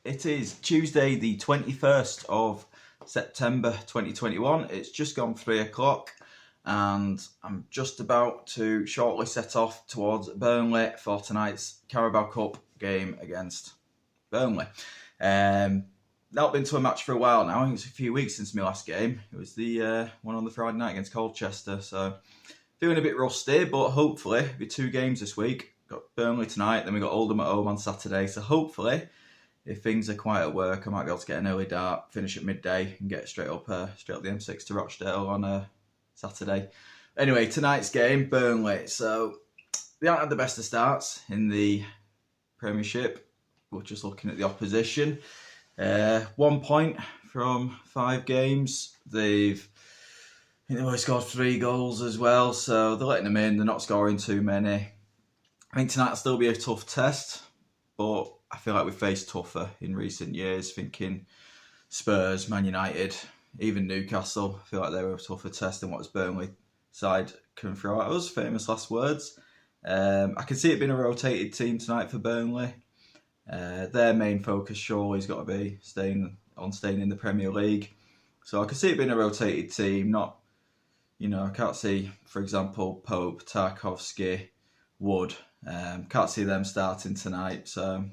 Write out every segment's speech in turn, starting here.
It is Tuesday the 21st of September 2021. It's just gone 3 o'clock and I'm just about to shortly set off towards Burnley for tonight's Carabao Cup game against Burnley. Not been to a match for a while now. I think it's a few weeks since my last game. It was the one on the Friday night against Colchester, so feeling a bit rusty, but hopefully it'll be 2 games this week. Got Burnley tonight, then we got Oldham at home on Saturday, so hopefully if things are quiet at work, I might be able to get an early dart, finish at midday, and get straight up the M6 to Rochdale on Saturday. Anyway, tonight's game, Burnley. So they aren't had the best of starts in the Premiership. We're just looking at the opposition. 1 point from 5 games. They've only scored 3 goals as well, so they're letting them in. They're not scoring too many. I think tonight will still be a tough test, but I feel like we've faced tougher in recent years, thinking Spurs, Man United, even Newcastle. I feel like they were a tougher test than what this Burnley side can throw at us. Famous last words. I can see it being a rotated team tonight for Burnley. Their main focus surely has got to be staying in the Premier League. So I can see it being a rotated team. Not, I can't see, for example, Pope, Tarkowski, Wood. Can't see them starting tonight. So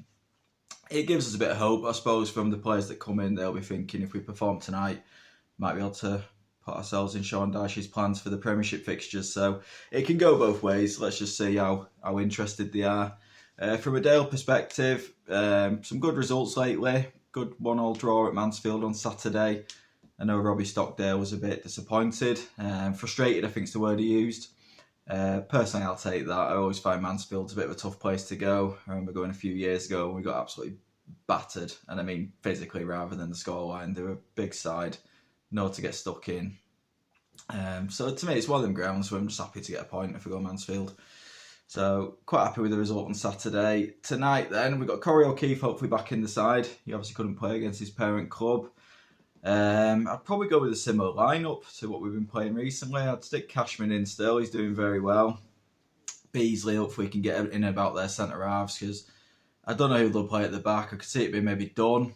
it gives us a bit of hope, I suppose, from the players that come in. They'll be thinking if we perform tonight, might be able to put ourselves in Sean Dyche's plans for the Premiership fixtures. So it can go both ways. Let's just see how interested they are. From a Dale perspective, some good results lately. Good 1-1 draw at Mansfield on Saturday. I know Robbie Stockdale was a bit disappointed. Frustrated, I think is the word he used. Personally, I'll take that. I always find Mansfield's a bit of a tough place to go. I remember going a few years ago and we got absolutely battered. And I mean physically rather than the scoreline. They were a big side, know to get stuck in. So to me, it's one of them grounds where I'm just happy to get a point if we go Mansfield. So quite happy with the result on Saturday. Tonight then, we've got Corey O'Keefe hopefully back in the side. He obviously couldn't play against his parent club. I'd probably go with a similar lineup to what we've been playing recently. I'd stick Cashman in still. He's doing very well. Beasley, hopefully, can get in about their centre halves because I don't know who they'll play at the back. I could see it being maybe Dunn.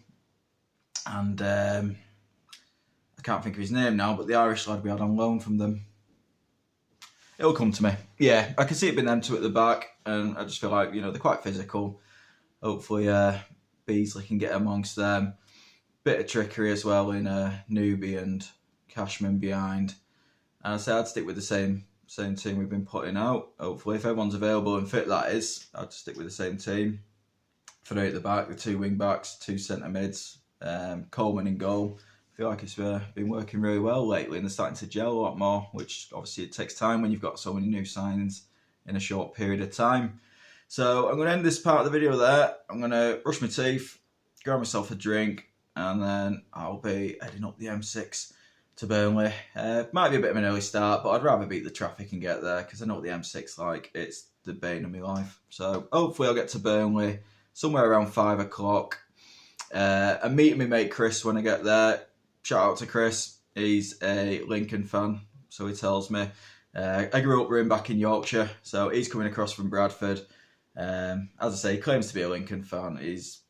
And I can't think of his name now, but the Irish lad we had on loan from them. It'll come to me. Yeah, I can see it being them two at the back. And I just feel like, they're quite physical. Hopefully, Beasley can get amongst them. Bit of trickery as well in Newby and Cashman behind. And I say I'd stick with the same team we've been putting out. Hopefully, if everyone's available and fit, that is, I'd stick with the same team. 3 at the back, the 2 wing backs, 2 centre mids, Coleman in goal. I feel like it's been working really well lately and they're starting to gel a lot more, which obviously it takes time when you've got so many new signings in a short period of time. So I'm going to end this part of the video there. I'm going to brush my teeth, grab myself a drink, and then I'll be heading up the M6 to Burnley. Might be a bit of an early start, but I'd rather beat the traffic and get there because I know what the M6 like. It's the bane of my life. So hopefully I'll get to Burnley somewhere around 5 o'clock. I'm meeting my mate Chris when I get there. Shout out to Chris. He's a Lincoln fan, so he tells me. I grew up with him back in Yorkshire, so he's coming across from Bradford. As I say, he claims to be a Lincoln fan. He's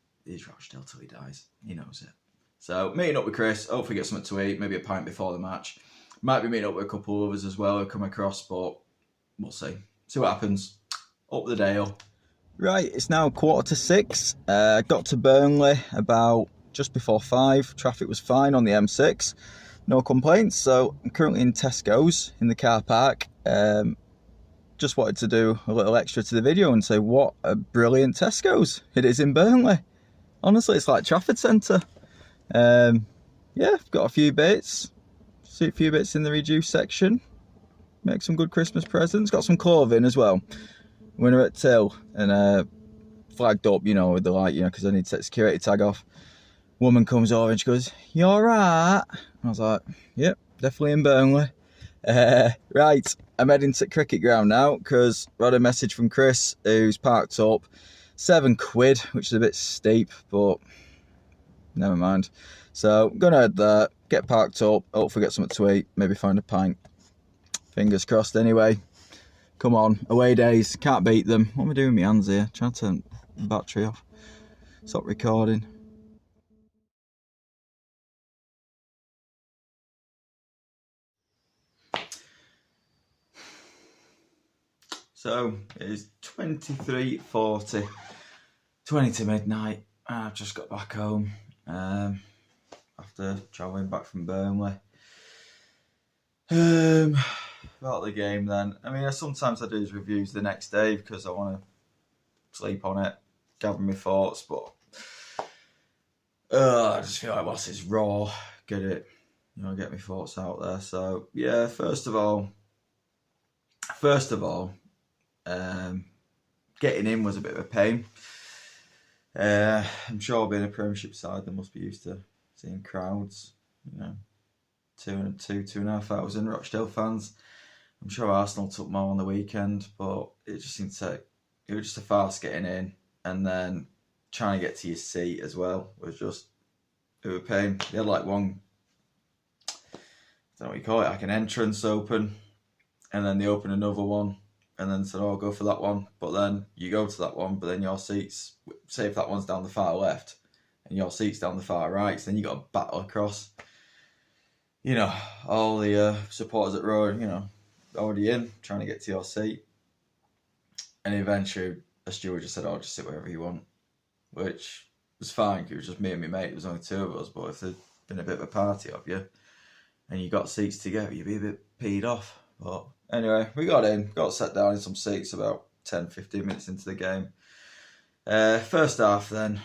Rochdale till he dies. He knows it. So meeting up with Chris, hopefully get something to eat, maybe a pint before the match. Might be meeting up with a couple of others as well who come across, but we'll see. See what happens. Up the Dale. Right, it's now 5:45. Got to Burnley about just before 5. Traffic was fine on the M6. No complaints. So I'm currently in Tesco's in the car park. Just wanted to do a little extra to the video and say what a brilliant Tesco's it is in Burnley. Honestly, it's like Trafford Centre. Yeah, I've got a few bits. See a few bits in the reduced section. Make some good Christmas presents. Got some clothing as well. When we're at till and flagged up, with the light, because I need to take the security tag off. Woman comes over and she goes, "You alright?" I was like, "Yep, definitely in Burnley." Right, I'm heading to cricket ground now because I had a message from Chris who's parked up. £7, which is a bit steep, but never mind. So I'm going to head there, get parked up, hopefully get something to eat, maybe find a pint. Fingers crossed anyway. Come on, away days, can't beat them. What am I doing with my hands here? Trying to turn the battery off. Stop recording. So it is 23:40, 20 to midnight. I've just got back home after travelling back from Burnley. About the game then. I mean, sometimes I do reviews the next day because I want to sleep on it, gather my thoughts, but I just feel like whilst it's raw, get my thoughts out there. So yeah, first of all, getting in was a bit of a pain. I'm sure being a Premiership side, they must be used to seeing crowds, 2,500 Rochdale fans. I'm sure Arsenal took more on the weekend, but it just seemed to it was just a farce getting in, and then trying to get to your seat as well was just it was a pain. They had like one, I don't know what you call it, like an entrance open, and then they open another one, and then said, "Oh, go for that one." But then you go to that one, but then your seats, say if that one's down the far left, and your seat's down the far right, so then you got to battle across. All the supporters at row, already in, trying to get to your seat. And eventually, a steward just said, "Oh, just sit wherever you want," which was fine, because it was just me and my mate. It was only two of us, but if there'd been a bit of a party of you, and you got seats together, you'd be a bit peed off. But anyway, we got sat down in some seats about 10, 15 minutes into the game. First half then,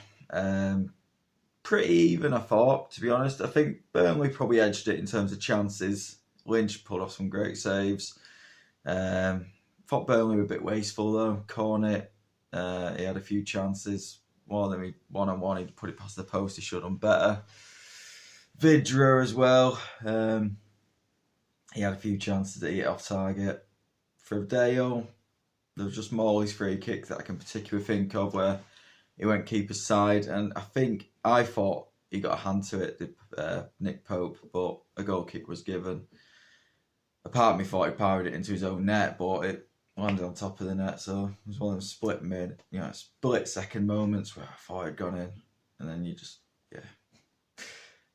pretty even, I thought, to be honest. I think Burnley probably edged it in terms of chances. Lynch pulled off some great saves. Thought Burnley were a bit wasteful though. Cornet, he had a few chances. More than one-on-one, he'd put it past the post. He should have done better. Vidra as well. He had a few chances that he hit off target. For Dale, there was just Morley's free kick that I can particularly think of where he went keeper's side, and I thought he got a hand to it, Nick Pope, but a goal kick was given. A part of me thought he powered it into his own net, but it landed on top of the net, so it was one of them split second moments where I thought it had gone in, and then you just,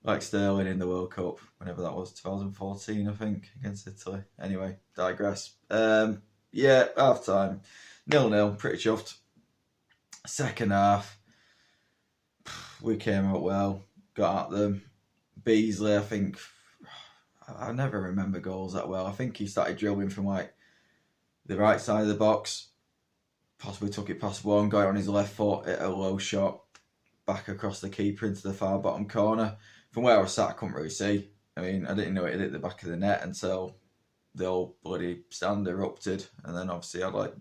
like Sterling in the World Cup, whenever that was, 2014, I think, against Italy. Anyway, digress. Half time, 0-0, pretty chuffed. Second half, we came out well, got at them. Beasley, I think, I never remember goals that well. I think he started dribbling from like the right side of the box, possibly took it past one, got it on his left foot, hit a low shot, back across the keeper into the far bottom corner. From where I was sat, I couldn't really see. I mean, I didn't know it hit the back of the net until the old bloody stand erupted, and then obviously I had like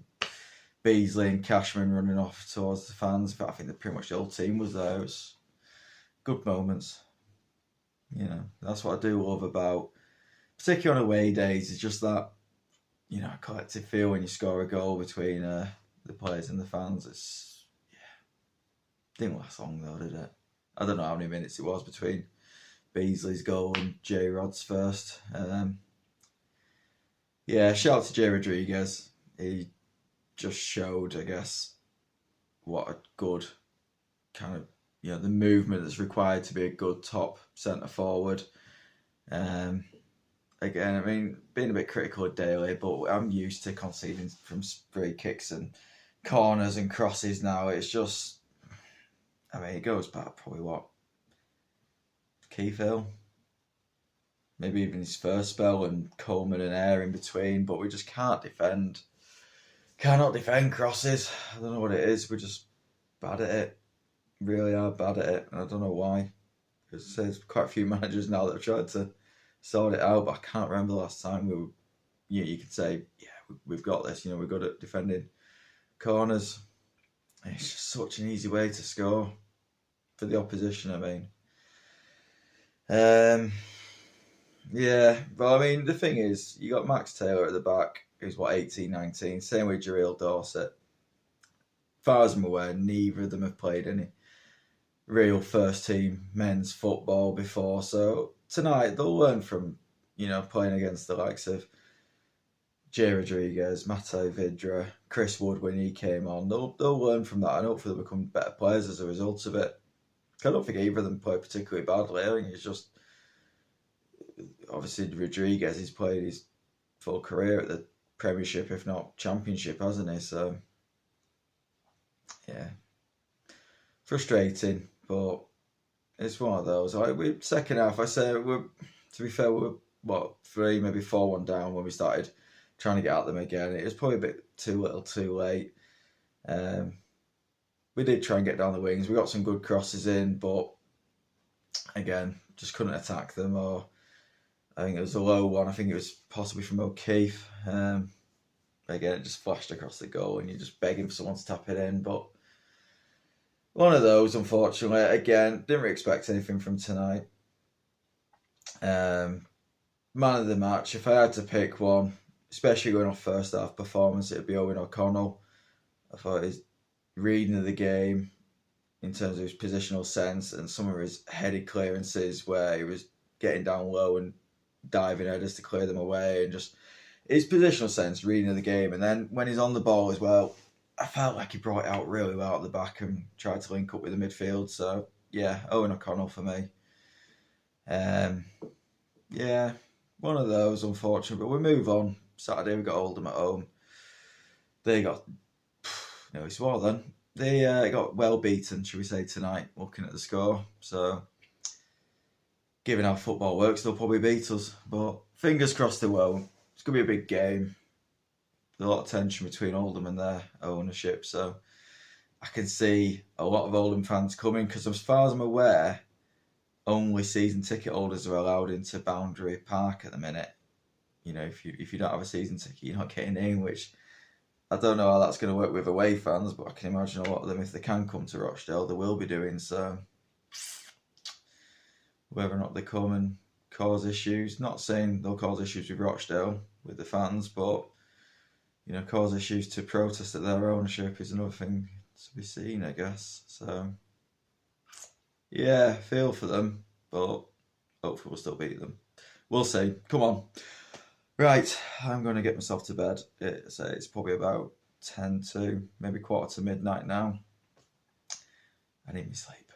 Beasley and Cashman running off towards the fans. But I think pretty much the whole team was there. It was good moments. That's what I do love about, particularly on away days, is just that, collective feel when you score a goal between the players and the fans. Didn't last long though, did it? I don't know how many minutes it was between Beasley's goal and J Rod's first. Shout out to J Rodriguez. He just showed, I guess, what a good kind of, the movement that's required to be a good top centre forward. Again, I mean, being a bit critical of Daly, but I'm used to conceding from free kicks and corners and crosses now. It's just, I mean, it goes back probably Keith Hill, maybe even his first spell, and Coleman and Air in between, but we just cannot defend crosses. I don't know what it is, we're just bad at it, really are bad at it, and I don't know why, because there's quite a few managers now that have tried to sort it out, but I can't remember the last time you could say, we've got this, we're good at defending corners. It's just such an easy way to score for the opposition, I mean. But I mean, the thing is, you got Max Taylor at the back, who's 18, 19, same with Jareel Dorset. As far as I'm aware, neither of them have played any real first team men's football before, so tonight they'll learn from, playing against the likes of J Rodriguez, Matej Vidra, Chris Wood when he came on. They'll learn from that and hopefully become better players as a result of it. I don't think either of them played particularly badly. I think it's just, obviously Rodriguez, he's played his full career at the Premiership, if not Championship, hasn't he? So, yeah, frustrating, but it's one of those. We second half, I say, to be fair, we're what 3, maybe 4-1 down when we started trying to get at them again. It was probably a bit too little, too late. We did try and get down the wings. We got some good crosses in, but again, just couldn't attack them. Or I think it was a low one. I think it was possibly from O'Keefe. Again, it just flashed across the goal, and you're just begging for someone to tap it in. But one of those, unfortunately. Again, didn't really expect anything from tonight. Man of the match, if I had to pick one, especially going off first half performance, it'd be Owen O'Connell. I thought his reading of the game in terms of his positional sense and some of his headed clearances where he was getting down low and diving headers to clear them away, and just his positional sense, reading of the game. And then when he's on the ball as well, I felt like he brought it out really well at the back and tried to link up with the midfield. So yeah, Owen O'Connell for me. Yeah, one of those, unfortunately. But we move on. Saturday we got Oldham at home. They got nearly swore then. They got well beaten, should we say, tonight, looking at the score. So, given how football works, they'll probably beat us. But fingers crossed they won't. It's going to be a big game. There's a lot of tension between Oldham and their ownership. So, I can see a lot of Oldham fans coming, because as far as I'm aware, only season ticket holders are allowed into Boundary Park at the minute. You know, if you don't have a season ticket, you're not getting in, which I don't know how that's going to work with away fans, but I can imagine a lot of them, if they can come to Rochdale, they will be doing so. Whether or not they come and cause issues, not saying they'll cause issues with Rochdale, with the fans, but, you know, cause issues to protest at their ownership is another thing to be seen, I guess. So, yeah, feel for them, but hopefully we'll still beat them. We'll see. Come on. Right, I'm going to get myself to bed. It's probably about 10 to maybe quarter to midnight now. I need my sleep.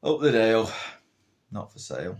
Up the Dale, not for sale.